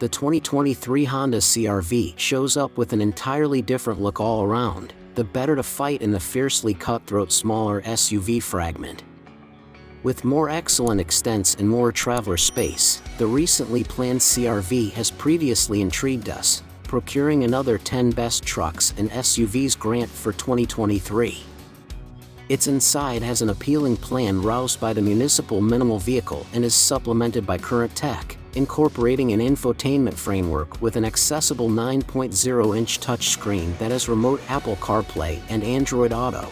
The 2023 Honda CR-V shows up with an entirely different look all around, the better to fight in the fiercely cutthroat smaller SUV fragment. With more excellent extents and more traveler space, the recently planned CR-V has previously intrigued us, procuring another 10 Best Trucks and SUVs grant for 2023. Its inside has an appealing plan roused by the municipal minimal vehicle and is supplemented by current tech, incorporating an infotainment framework with an accessible 9.0-inch touchscreen that has remote Apple CarPlay and Android Auto.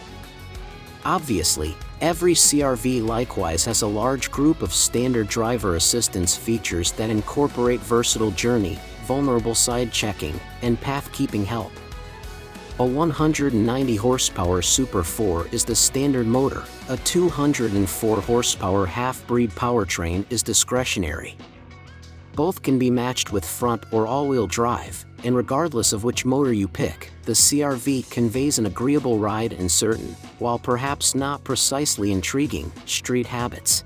Obviously, every CR-V likewise has a large group of standard driver assistance features that incorporate versatile journey, vulnerable side checking, and path-keeping help. A 190 horsepower Super 4 is the standard motor, a 204 horsepower half-breed powertrain is discretionary. Both can be matched with front or all-wheel drive, and regardless of which motor you pick, the CR-V conveys an agreeable ride in certain, while perhaps not precisely intriguing, street habits.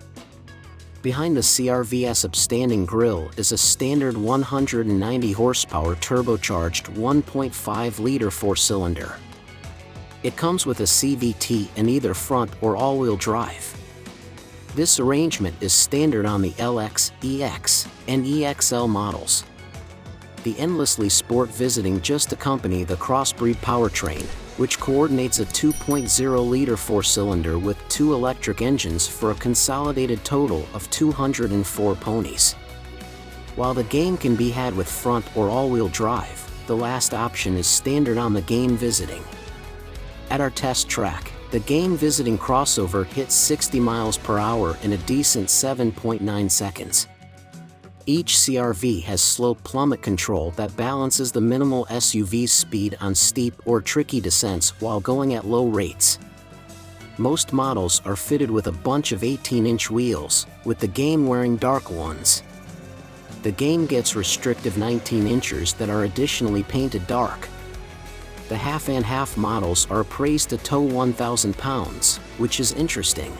Behind the CR-V's upstanding grille is a standard 190 horsepower turbocharged 1.5-liter four-cylinder. It comes with a CVT in either front or all-wheel drive. This arrangement is standard on the LX, EX, and EXL models. The endlessly sport visiting just accompany the crossbreed powertrain, which coordinates a 2.0-liter four-cylinder with 2 electric engines for a consolidated total of 204 ponies. While the game can be had with front or all-wheel drive, the last option is standard on the game visiting. At our test track, the game visiting crossover hit 60 miles per hour in a decent 7.9 seconds. Each CR-V has slope plummet control that balances the minimal SUV's speed on steep or tricky descents while going at low rates. Most models are fitted with a bunch of 18-inch wheels, with the game wearing dark ones. The game gets restrictive 19-inchers that are additionally painted dark. The half-and-half models are appraised to tow 1,000 pounds, which is interesting.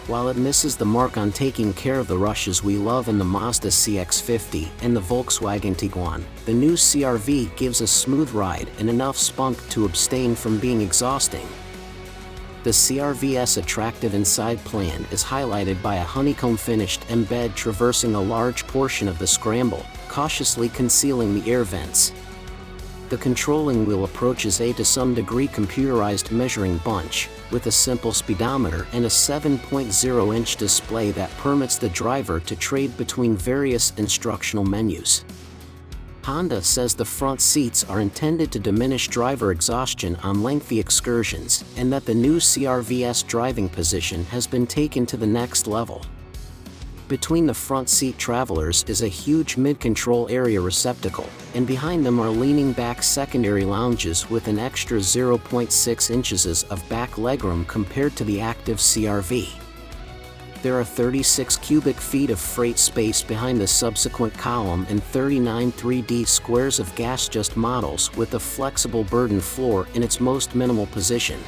While it misses the mark on taking care of the rushes we love in the Mazda CX-50 and the Volkswagen Tiguan, the new CR-V gives a smooth ride and enough spunk to abstain from being exhausting. The CR-V's attractive inside plan is highlighted by a honeycomb-finished embed traversing a large portion of the scramble, cautiously concealing the air vents. The controlling wheel approaches a to some degree computerized measuring bunch, with a simple speedometer and a 7.0-inch display that permits the driver to trade between various instructional menus. Honda says the front seats are intended to diminish driver exhaustion on lengthy excursions, and that the new CR-V's driving position has been taken to the next level. Between the front seat travelers is a huge mid-control area receptacle, and behind them are leaning back secondary lounges with an extra 0.6 inches of back legroom compared to the active CR-V. There are 36 cubic feet of freight space behind the subsequent column and 39 3D squares of gas-just models with a flexible burden floor in its most minimal position.